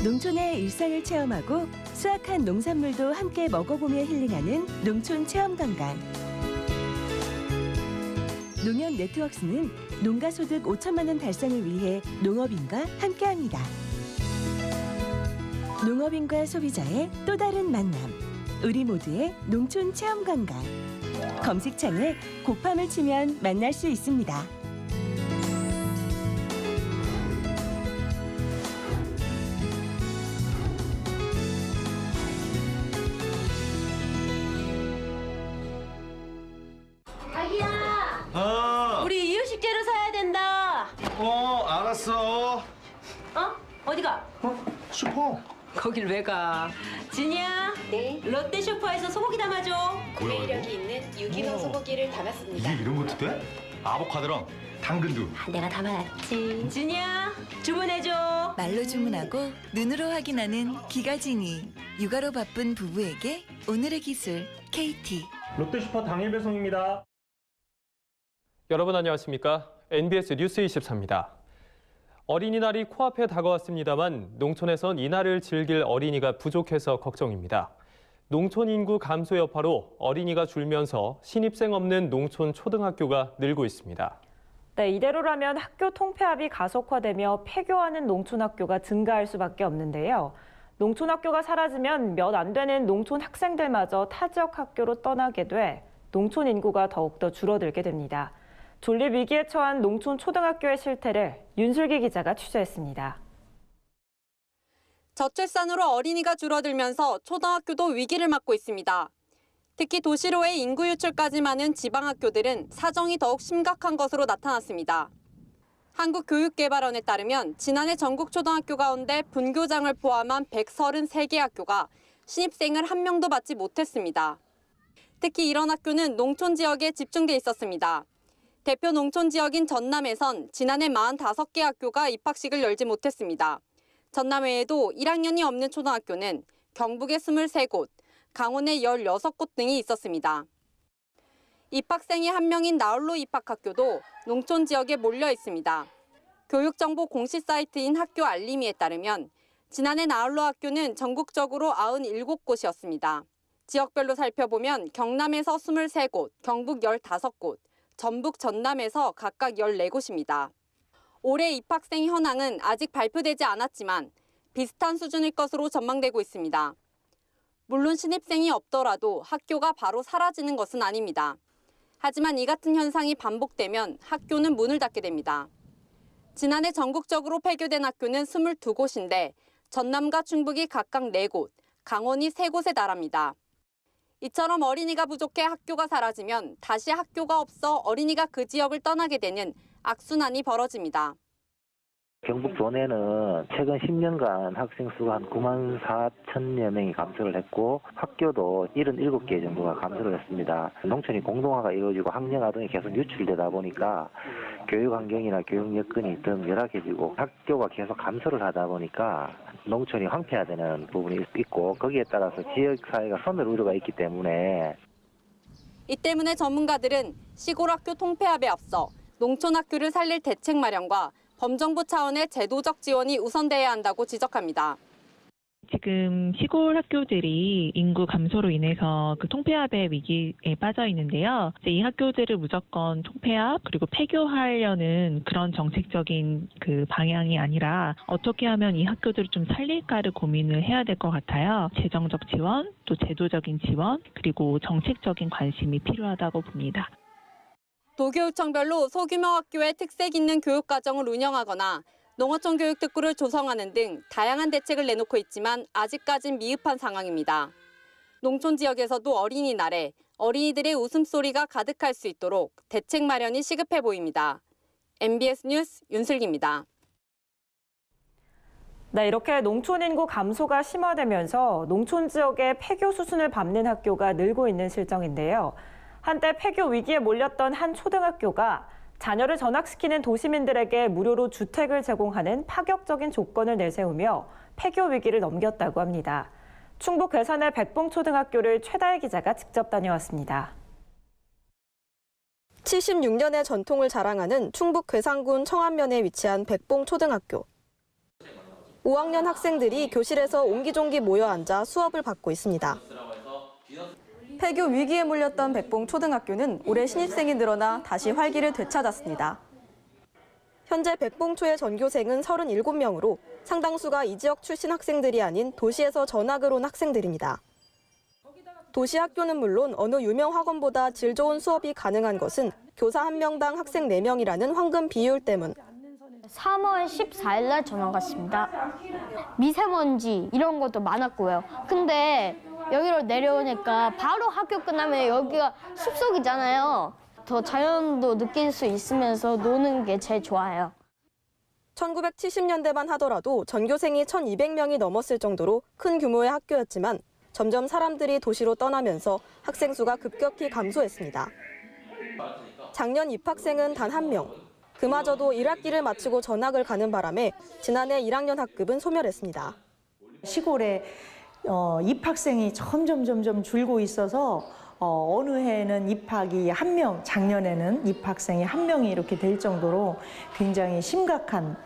농촌의 일상을 체험하고 수확한 농산물도 함께 먹어보며 힐링하는 농촌 체험관광. 농협 네트워크스는 농가소득 5천만 원 달성을 위해 농업인과 함께합니다. 농업인과 소비자의 또 다른 만남. 우리 모두의 농촌 체험관광. 검색창에 곱함을 치면 만날 수 있습니다. 우리 이유식 재료 사야 된다. 알았어. 어디가? 슈퍼. 거길 왜 가? 진이야. 네. 롯데 쇼퍼에서 소고기 담아줘. 구매력이 있는 유기농 소고기를 담았습니다. 이게 이런 것도 돼? 아보카도랑 당근도. 내가 담아놨지. 진이야, 주문해줘. 말로 주문하고 눈으로 확인하는 기가진이. 육아로 바쁜 부부에게 오늘의 기술 KT. 롯데슈퍼 당일 배송입니다. 여러분 안녕하십니까? NBS 뉴스 24입니다. 어린이날이 코앞에 다가왔습니다만 농촌에선 이날을 즐길 어린이가 부족해서 걱정입니다. 농촌 인구 감소 여파로 어린이가 줄면서 신입생 없는 농촌 초등학교가 늘고 있습니다. 네, 이대로라면 학교 통폐합이 가속화되며 폐교하는 농촌학교가 증가할 수밖에 없는데요. 농촌학교가 사라지면 몇 안 되는 농촌 학생들마저 타 지역 학교로 떠나게 돼 농촌 인구가 더욱더 줄어들게 됩니다. 존립 위기에 처한 농촌 초등학교의 실태를 윤슬기 기자가 취재했습니다. 저출산으로 어린이가 줄어들면서 초등학교도 위기를 맞고 있습니다. 특히 도시로의 인구 유출까지 많은 지방학교들은 사정이 더욱 심각한 것으로 나타났습니다. 한국교육개발원에 따르면 지난해 전국 초등학교 가운데 분교장을 포함한 133개 학교가 신입생을 한 명도 받지 못했습니다. 특히 이런 학교는 농촌 지역에 집중돼 있었습니다. 대표 농촌 지역인 전남에선 지난해 45개 학교가 입학식을 열지 못했습니다. 전남 외에도 1학년이 없는 초등학교는 경북의 23곳, 강원의 16곳 등이 있었습니다. 입학생이 한 명인 나홀로 입학학교도 농촌 지역에 몰려 있습니다. 교육정보 공식 사이트인 학교 알림이에 따르면 지난해 나홀로 학교는 전국적으로 97곳이었습니다. 지역별로 살펴보면 경남에서 23곳, 경북 15곳, 전북 전남에서 각각 14곳입니다. 올해 입학생 현황은 아직 발표되지 않았지만 비슷한 수준일 것으로 전망되고 있습니다. 물론 신입생이 없더라도 학교가 바로 사라지는 것은 아닙니다. 하지만 이 같은 현상이 반복되면 학교는 문을 닫게 됩니다. 지난해 전국적으로 폐교된 학교는 22곳인데 전남과 충북이 각각 4곳, 강원이 3곳에 달합니다. 이처럼 어린이가 부족해 학교가 사라지면 다시 학교가 없어 어린이가 그 지역을 떠나게 되는 악순환이 벌어집니다. 경북 도내는 최근 10년간 학생 수가 한 9만 4천여 명이 감소를 했고 학교도 77개 정도가 감소를 했습니다. 농촌이 공동화가 이루어지고 학령 아동이 계속 유출되다 보니까 교육 환경이나 교육 여건이 더 열악해지고 학교가 계속 감소를 하다 보니까 농촌이 황폐화되는 부분이 있고 거기에 따라서 지역사회가 소멸 우려가 있기 때문에 이 때문에 전문가들은 시골 학교 통폐합에 앞서 농촌 학교를 살릴 대책 마련과 범정부 차원의 제도적 지원이 우선돼야 한다고 지적합니다. 지금 시골 학교들이 인구 감소로 인해서 그 통폐합의 위기에 빠져 있는데요. 이 학교들을 무조건 통폐합 그리고 폐교하려는 그런 정책적인 그 방향이 아니라 어떻게 하면 이 학교들을 좀 살릴까를 고민을 해야 될 것 같아요. 재정적 지원, 또 제도적인 지원, 그리고 정책적인 관심이 필요하다고 봅니다. 도교육청별로 소규모 학교에 특색 있는 교육과정을 운영하거나 농어촌 교육특구를 조성하는 등 다양한 대책을 내놓고 있지만 아직까진 미흡한 상황입니다. 농촌 지역에서도 어린이날에 어린이들의 웃음소리가 가득할 수 있도록 대책 마련이 시급해 보입니다. MBS 뉴스 윤슬기입니다. 네, 이렇게 농촌 인구 감소가 심화되면서 농촌 지역의 폐교 수순을 밟는 학교가 늘고 있는 실정인데요. 한때 폐교 위기에 몰렸던 한 초등학교가 자녀를 전학시키는 도시민들에게 무료로 주택을 제공하는 파격적인 조건을 내세우며 폐교 위기를 넘겼다고 합니다. 충북 괴산의 백봉초등학교를 최다혜 기자가 직접 다녀왔습니다. 76년의 전통을 자랑하는 충북 괴산군 청안면에 위치한 백봉초등학교. 5학년 학생들이 교실에서 옹기종기 모여 앉아 수업을 받고 있습니다. 폐교 위기에 몰렸던 백봉초등학교는 올해 신입생이 늘어나 다시 활기를 되찾았습니다. 현재 백봉초의 전교생은 37명으로 상당수가 이 지역 출신 학생들이 아닌 도시에서 전학을 온 학생들입니다. 도시 학교는 물론 어느 유명 학원보다 질 좋은 수업이 가능한 것은 교사 1명당 학생 4명이라는 황금 비율 때문. 3월 14일 날 전학 왔습니다. 미세먼지 이런 것도 많았고요. 근데 여기로 내려오니까 바로 학교 끝나면 여기가 숲속이잖아요. 더 자연도 느낄 수 있으면서 노는 게 제일 좋아요. 1970년대만 하더라도 전교생이 1,200명이 넘었을 정도로 큰 규모의 학교였지만 점점 사람들이 도시로 떠나면서 학생 수가 급격히 감소했습니다. 작년 입학생은 단 1명. 그마저도 1학기를 마치고 전학을 가는 바람에 지난해 1학년 학급은 소멸했습니다. 시골에 입학생이 점점 줄고 있어서 어느 해에는 입학이 1명, 작년에는 입학생이 1명이 이렇게 될 정도로 굉장히 심각한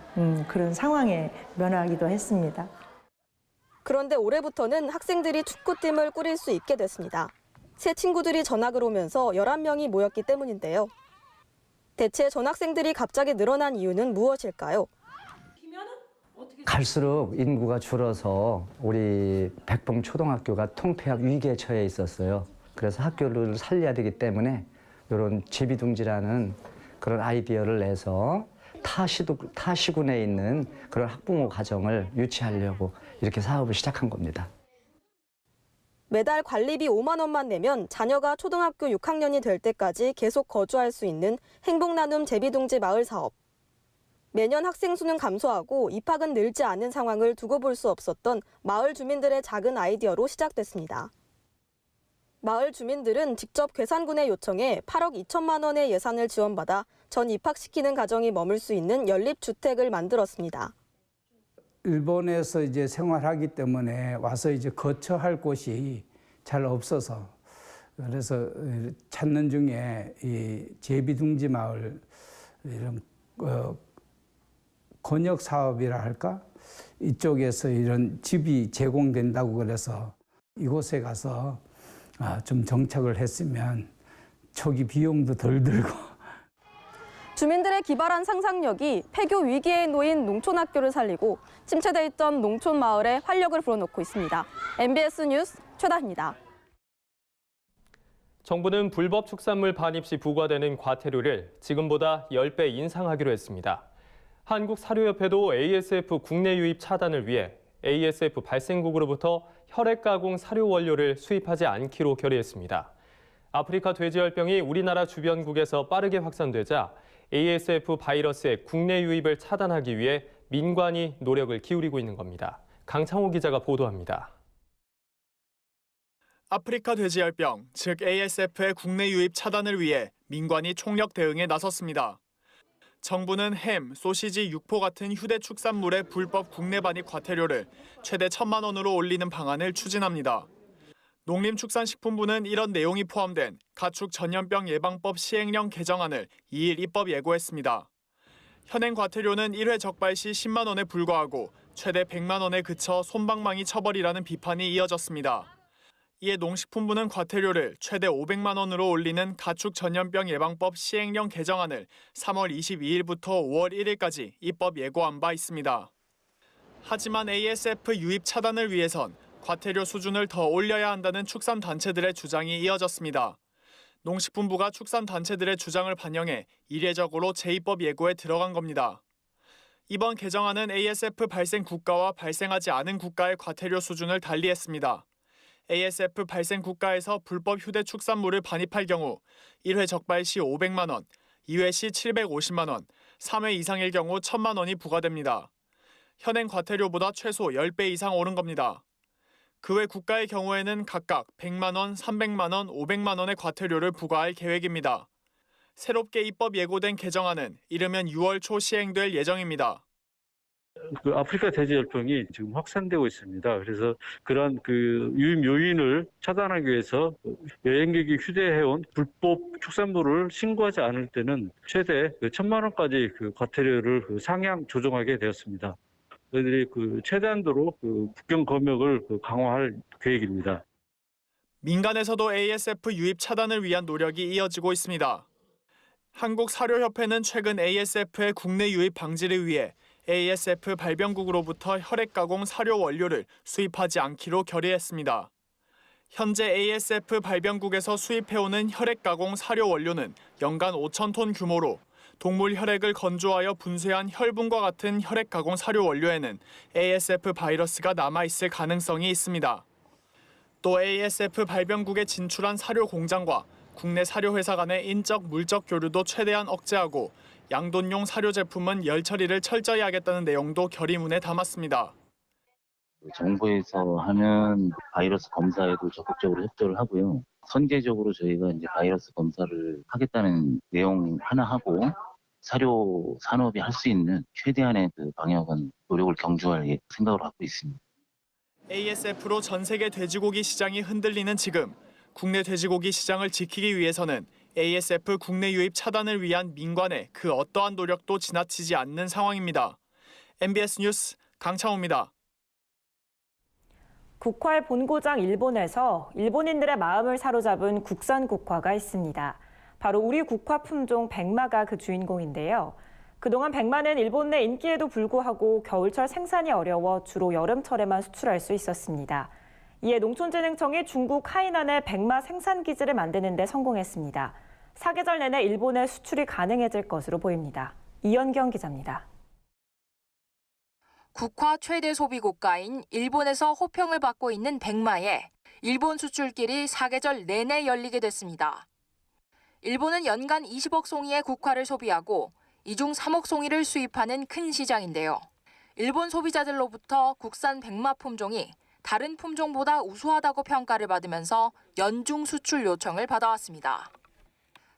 그런 상황에 면하기도 했습니다. 그런데 올해부터는 학생들이 축구팀을 꾸릴 수 있게 됐습니다. 새 친구들이 전학을 오면서 11명이 모였기 때문인데요. 대체 전학생들이 갑자기 늘어난 이유는 무엇일까요? 갈수록 인구가 줄어서 우리 백봉초등학교가 통폐합 위기에 처해 있었어요. 그래서 학교를 살려야 되기 때문에 이런 제비둥지라는 그런 아이디어를 내서 타 시군에 있는 그런 학부모 가정을 유치하려고 이렇게 사업을 시작한 겁니다. 매달 관리비 5만 원만 내면 자녀가 초등학교 6학년이 될 때까지 계속 거주할 수 있는 행복나눔 제비둥지 마을 사업. 매년 학생 수는 감소하고 입학은 늘지 않는 상황을 두고 볼 수 없었던 마을 주민들의 작은 아이디어로 시작됐습니다. 마을 주민들은 직접 괴산군에 요청해 8억 2천만 원의 예산을 지원받아 전 입학시키는 가정이 머물 수 있는 연립주택을 만들었습니다. 일본에서 이제 생활하기 때문에 와서 이제 거처할 곳이 잘 없어서 그래서 찾는 중에 이 제비둥지 마을 이런 권역 사업이라 할까? 이쪽에서 이런 집이 제공된다고 그래서 이곳에 가서 좀 정착을 했으면 초기 비용도 덜 들고. 주민들의 기발한 상상력이 폐교 위기에 놓인 농촌학교를 살리고 침체돼 있던 농촌 마을에 활력을 불어넣고 있습니다. MBS 뉴스 최다희입니다. 정부는 불법 축산물 반입 시 부과되는 과태료를 지금보다 10배 인상하기로 했습니다. 한국사료협회도 ASF 국내 유입 차단을 위해 ASF 발생국으로부터 혈액 가공 사료 원료를 수입하지 않기로 결의했습니다. 아프리카 돼지열병이 우리나라 주변국에서 빠르게 확산되자 ASF 바이러스의 국내 유입을 차단하기 위해 민관이 노력을 기울이고 있는 겁니다. 강창호 기자가 보도합니다. 아프리카 돼지열병, 즉 ASF의 국내 유입 차단을 위해 민관이 총력 대응에 나섰습니다. 정부는 햄, 소시지, 육포 같은 휴대 축산물의 불법 국내 반입 과태료를 최대 1,000만 원으로 올리는 방안을 추진합니다. 농림축산식품부는 이런 내용이 포함된 가축 전염병 예방법 시행령 개정안을 2일 입법 예고했습니다. 현행 과태료는 1회 적발 시 10만 원에 불과하고 최대 100만 원에 그쳐 솜방망이 처벌이라는 비판이 이어졌습니다. 이에 농식품부는 과태료를 최대 500만 원으로 올리는 가축 전염병 예방법 시행령 개정안을 3월 22일부터 5월 1일까지 입법 예고한 바 있습니다. 하지만 ASF 유입 차단을 위해선 과태료 수준을 더 올려야 한다는 축산단체들의 주장이 이어졌습니다. 농식품부가 축산단체들의 주장을 반영해 이례적으로 재입법 예고에 들어간 겁니다. 이번 개정안은 ASF 발생 국가와 발생하지 않은 국가의 과태료 수준을 달리했습니다. ASF 발생 국가에서 불법 휴대 축산물을 반입할 경우 1회 적발 시 500만 원, 2회 시 750만 원, 3회 이상일 경우 1,000만 원이 부과됩니다. 현행 과태료보다 최소 10배 이상 오른 겁니다. 그 외 국가의 경우에는 각각 100만 원, 300만 원, 500만 원의 과태료를 부과할 계획입니다. 새롭게 입법 예고된 개정안은 이르면 6월 초 시행될 예정입니다. 아프리카 돼지열병이 지금 확산되고 있습니다. 그래서 그런 유입 요인을 차단하기 위해서 여행객이 휴대해온 불법 축산물을 신고하지 않을 때는 최대 1,000만 원까지 과태료를 상향 조정하게 되었습니다. 저희들이 최대한도로 국경 검역을 강화할 계획입니다. 민간에서도 ASF 유입 차단을 위한 노력이 이어지고 있습니다. 한국사료협회는 최근 ASF의 국내 유입 방지를 위해 ASF 발병국으로부터 혈액가공 사료 원료를 수입하지 않기로 결의했습니다. 현재 ASF 발병국에서 수입해오는 혈액가공 사료 원료는 연간 5,000톤 규모로 동물 혈액을 건조하여 분쇄한 혈분과 같은 혈액가공 사료 원료에는 ASF 바이러스가 남아있을 가능성이 있습니다. 또 ASF 발병국에 진출한 사료 공장과 국내 사료회사 간의 인적, 물적 교류도 최대한 억제하고 양돈용 사료 제품은 열 처리를 철저히 하겠다는 내용도 결의문에 담았습니다. 정부에서 하는 바이러스 검사에도 적극적으로 협조를 하고요. 선제적으로 저희가 이제 바이러스 검사를 하겠다는 내용 하나 하고 사료 산업이 할 수 있는 최대한의 방역은 노력을 경주할 생각을 갖고 있습니다. ASF로 전 세계 돼지고기 시장이 흔들리는 지금 국내 돼지고기 시장을 지키기 위해서는 ASF 국내 유입 차단을 위한 민관의 그 어떠한 노력도 지나치지 않는 상황입니다. MBS 뉴스 강창호입니다. 국화의 본고장 일본에서 일본인들의 마음을 사로잡은 국산 국화가 있습니다. 바로 우리 국화 품종 백마가 그 주인공인데요. 그동안 백마는 일본 내 인기에도 불구하고 겨울철 생산이 어려워 주로 여름철에만 수출할 수 있었습니다. 이에 농촌진흥청이 중국 하이난에 백마 생산 기지를 만드는 데 성공했습니다. 사계절 내내 일본에 수출이 가능해질 것으로 보입니다. 이연경 기자입니다. 국화 최대 소비 국가인 일본에서 호평을 받고 있는 백마에 일본 수출길이 사계절 내내 열리게 됐습니다. 일본은 연간 20억 송이의 국화를 소비하고 이 중 3억 송이를 수입하는 큰 시장인데요. 일본 소비자들로부터 국산 백마 품종이 다른 품종보다 우수하다고 평가를 받으면서 연중 수출 요청을 받아왔습니다.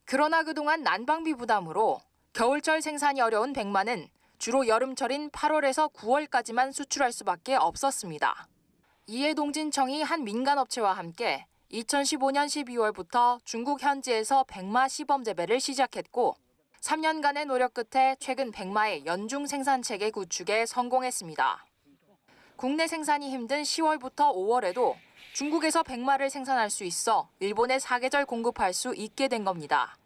그러나 그동안 난방비 부담으로 겨울철 생산이 어려운 백마는 주로 여름철인 8월에서 9월까지만 수출할 수밖에 없었습니다. 이에 농진청이 한 민간업체와 함께 2015년 12월부터 중국 현지에서 백마 시범 재배를 시작했고 3년간의 노력 끝에 최근 백마의 연중 생산 체계 구축에 성공했습니다. 국내 생산이 힘든 10월부터 5월에도 중국에서 백마를 생산할 수 있어 일본에 사계절 공급할 수 있게 된 겁니다.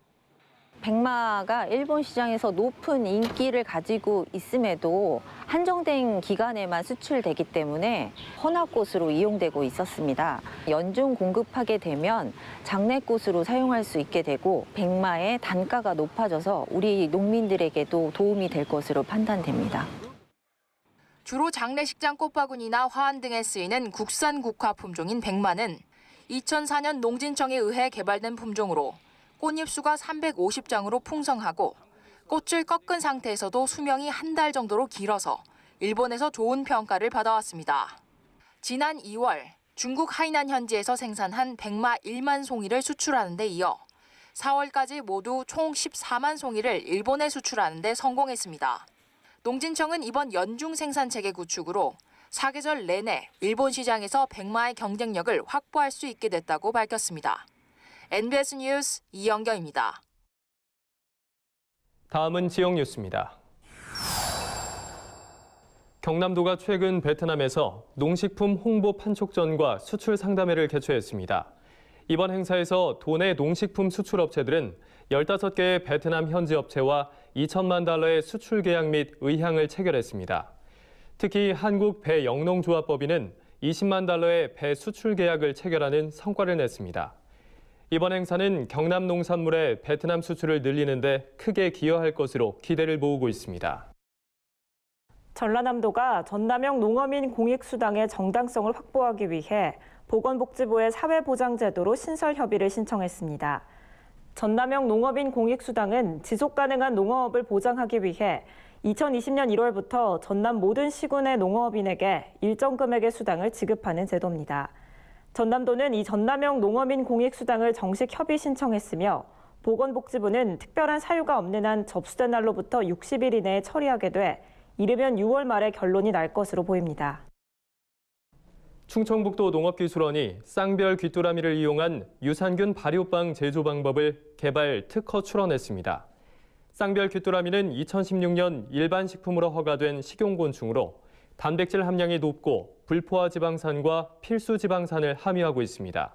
백마가 일본 시장에서 높은 인기를 가지고 있음에도 한정된 기간에만 수출되기 때문에 혼합꽃으로 이용되고 있었습니다. 연중 공급하게 되면 장내꽃으로 사용할 수 있게 되고 백마의 단가가 높아져서 우리 농민들에게도 도움이 될 것으로 판단됩니다. 주로 장례식장 꽃바구니나 화환 등에 쓰이는 국산 국화 품종인 백마는 2004년 농진청에 의해 개발된 품종으로 꽃잎수가 350장으로 풍성하고 꽃을 꺾은 상태에서도 수명이 한 달 정도로 길어서 일본에서 좋은 평가를 받아왔습니다. 지난 2월 중국 하이난 현지에서 생산한 백마 1만 송이를 수출하는 데 이어 4월까지 모두 총 14만 송이를 일본에 수출하는 데 성공했습니다. 농진청은 이번 연중 생산 체계 구축으로 사계절 내내 일본 시장에서 백마의 경쟁력을 확보할 수 있게 됐다고 밝혔습니다. NBS 뉴스 이연경입니다. 다음은 지역 뉴스입니다. 경남도가 최근 베트남에서 농식품 홍보 판촉전과 수출 상담회를 개최했습니다. 이번 행사에서 도내 농식품 수출 업체들은 15개의 베트남 현지 업체와 2천만 달러의 수출 계약 및 의향을 체결했습니다. 특히 한국 배영농조합법인은 20만 달러의 배 수출 계약을 체결하는 성과를 냈습니다. 이번 행사는 경남 농산물의 베트남 수출을 늘리는 데 크게 기여할 것으로 기대를 모으고 있습니다. 전라남도가 전남형 농어민 공익수당의 정당성을 확보하기 위해 보건복지부의 사회보장제도로 신설 협의를 신청했습니다. 전남형 농어민 공익수당은 지속가능한 농어업을 보장하기 위해 2020년 1월부터 전남 모든 시군의 농어업인에게 일정 금액의 수당을 지급하는 제도입니다. 전남도는 이 전남형 농어민 공익수당을 정식 협의 신청했으며 보건복지부는 특별한 사유가 없는 한 접수된 날로부터 60일 이내에 처리하게 돼 이르면 6월 말에 결론이 날 것으로 보입니다. 충청북도 농업기술원이 쌍별 귀뚜라미를 이용한 유산균 발효빵 제조 방법을 개발 특허 출원했습니다. 쌍별 귀뚜라미는 2016년 일반 식품으로 허가된 식용곤충으로 단백질 함량이 높고 불포화 지방산과 필수 지방산을 함유하고 있습니다.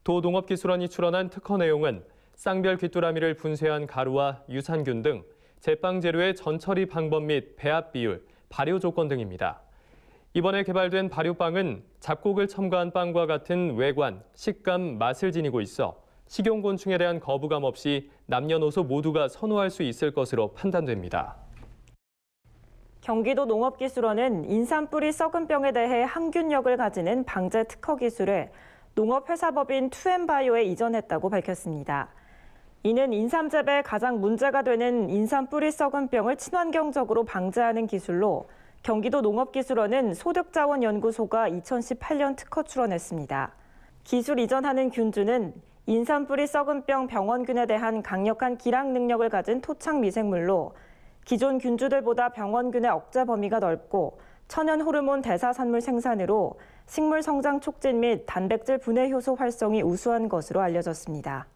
도농업기술원이 출원한 특허 내용은 쌍별 귀뚜라미를 분쇄한 가루와 유산균 등 제빵 재료의 전처리 방법 및 배합 비율, 발효 조건 등입니다. 이번에 개발된 발효빵은 잡곡을 첨가한 빵과 같은 외관, 식감, 맛을 지니고 있어 식용곤충에 대한 거부감 없이 남녀노소 모두가 선호할 수 있을 것으로 판단됩니다. 경기도 농업기술원은 인삼 뿌리 썩은 병에 대해 항균력을 가지는 방제 특허 기술을 농업회사법인 2M바이오에 이전했다고 밝혔습니다. 이는 인삼 재배에 가장 문제가 되는 인삼 뿌리 썩은 병을 친환경적으로 방제하는 기술로 경기도 농업기술원은 소득자원연구소가 2018년 특허 출원했습니다. 기술 이전하는 균주는 인삼 뿌리 썩은 병 병원균에 대한 강력한 기량 능력을 가진 토착 미생물로 기존 균주들보다 병원균의 억제 범위가 넓고 천연 호르몬 대사산물 생산으로 식물 성장 촉진 및 단백질 분해 효소 활성이 우수한 것으로 알려졌습니다.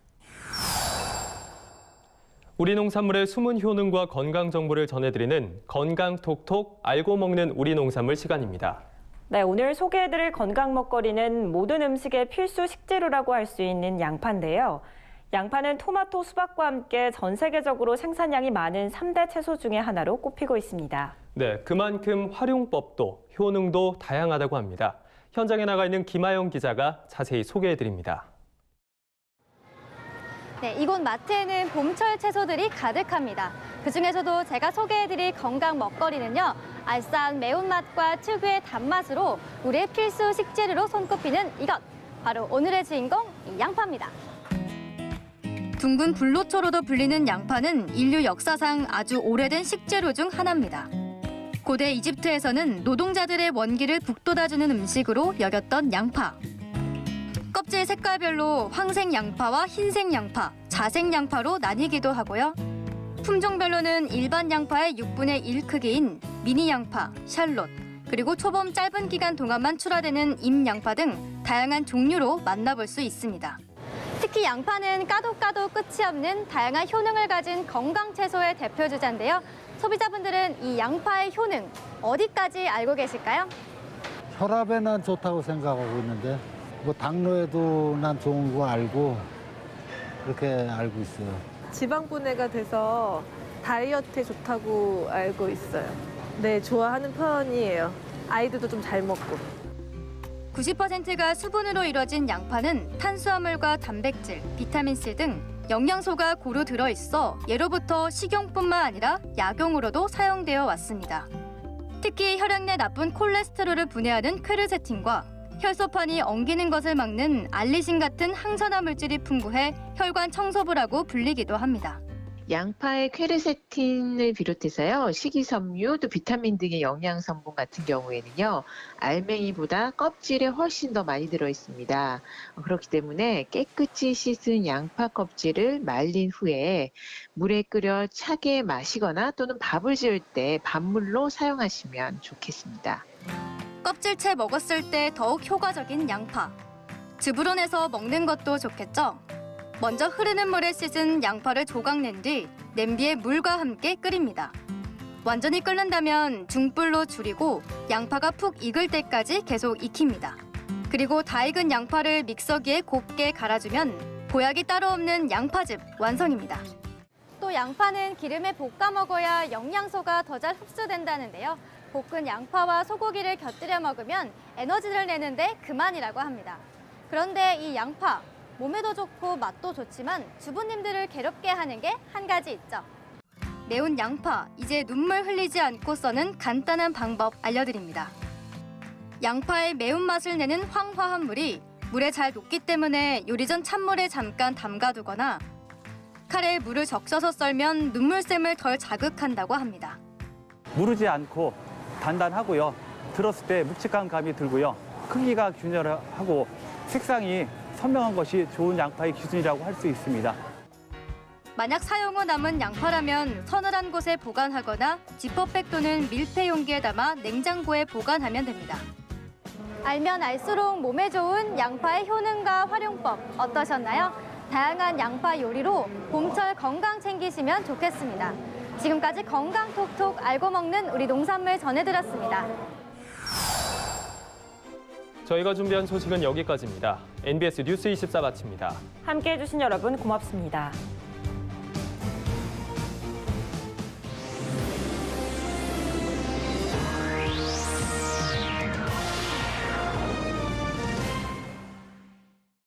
우리 농산물의 숨은 효능과 건강 정보를 전해드리는 건강톡톡 알고 먹는 우리 농산물 시간입니다. 네, 오늘 소개해드릴 건강 먹거리는 모든 음식의 필수 식재료라고 할 수 있는 양파인데요. 양파는 토마토, 수박과 함께 전 세계적으로 생산량이 많은 3대 채소 중에 하나로 꼽히고 있습니다. 네, 그만큼 활용법도 효능도 다양하다고 합니다. 현장에 나가 있는 김아영 기자가 자세히 소개해드립니다. 네, 이곳 마트에는 봄철 채소들이 가득합니다. 그중에서도 제가 소개해드릴 건강 먹거리는요. 알싸한 매운맛과 특유의 단맛으로 우리의 필수 식재료로 손꼽히는 이것. 바로 오늘의 주인공, 이 양파입니다. 둥근 불로초로도 불리는 양파는 인류 역사상 아주 오래된 식재료 중 하나입니다. 고대 이집트에서는 노동자들의 원기를 북돋아주는 음식으로 여겼던 양파. 껍질 색깔별로 황색 양파와 흰색 양파, 자색 양파로 나뉘기도 하고요. 품종별로는 일반 양파의 6분의 1 크기인 미니 양파, 샬롯, 그리고 초봄 짧은 기간 동안만 출하되는 임양파 등 다양한 종류로 만나볼 수 있습니다. 특히 양파는 까도 끝이 없는 다양한 효능을 가진 건강 채소의 대표 주자인데요. 소비자분들은 이 양파의 효능 어디까지 알고 계실까요? 혈압에 난 좋다고 생각하고 있는데 뭐 당뇨에도 난 좋은 거 알고 그렇게 알고 있어요. 지방 분해가 돼서 다이어트에 좋다고 알고 있어요. 네, 좋아하는 편이에요. 아이들도 좀 잘 먹고. 90%가 수분으로 이뤄진 양파는 탄수화물과 단백질, 비타민C 등 영양소가 고루 들어있어 예로부터 식용뿐만 아니라 약용으로도 사용되어 왔습니다. 특히 혈액 내 나쁜 콜레스테롤을 분해하는 퀘르세틴과 혈소판이 엉기는 것을 막는 알리신 같은 항산화 물질이 풍부해 혈관 청소부라고 불리기도 합니다. 양파의 퀘르세틴을 비롯해서요, 식이섬유, 또 비타민 등의 영양 성분 같은 경우에는요, 알맹이보다 껍질에 훨씬 더 많이 들어 있습니다. 그렇기 때문에 깨끗이 씻은 양파 껍질을 말린 후에 물에 끓여 차게 마시거나 또는 밥을 지을 때 밥물로 사용하시면 좋겠습니다. 껍질채 먹었을 때 더욱 효과적인 양파. 즙으로 내서 먹는 것도 좋겠죠? 먼저 흐르는 물에 씻은 양파를 조각 낸 뒤 냄비에 물과 함께 끓입니다. 완전히 끓는다면 중불로 줄이고 양파가 푹 익을 때까지 계속 익힙니다. 그리고 다 익은 양파를 믹서기에 곱게 갈아주면 보약이 따로 없는 양파즙 완성입니다. 또 양파는 기름에 볶아 먹어야 영양소가 더 잘 흡수된다는데요. 볶은 양파와 소고기를 곁들여 먹으면 에너지를 내는데 그만이라고 합니다. 그런데 이 양파, 몸에도 좋고 맛도 좋지만 주부님들을 괴롭게 하는 게 한 가지 있죠. 매운 양파, 이제 눈물 흘리지 않고 써는 간단한 방법 알려드립니다. 양파의 매운맛을 내는 황화한 물이 물에 잘 녹기 때문에 요리 전 찬물에 잠깐 담가두거나 칼에 물을 적셔서 썰면 눈물샘을 덜 자극한다고 합니다. 무르지 않고 단단하고요. 들었을 때 묵직한 감이 들고요. 크기가 균일하고 색상이 선명한 것이 좋은 양파의 기준이라고 할 수 있습니다. 만약 사용 후 남은 양파라면 서늘한 곳에 보관하거나 지퍼백 또는 밀폐 용기에 담아 냉장고에 보관하면 됩니다. 알면 알수록 몸에 좋은 양파의 효능과 활용법 어떠셨나요? 다양한 양파 요리로 봄철 건강 챙기시면 좋겠습니다. 지금까지 건강 톡톡 알고 먹는 우리 농산물 전해드렸습니다. 저희가 준비한 소식은 여기까지입니다. NBS 뉴스 24 마칩니다. 함께해 주신 여러분 고맙습니다.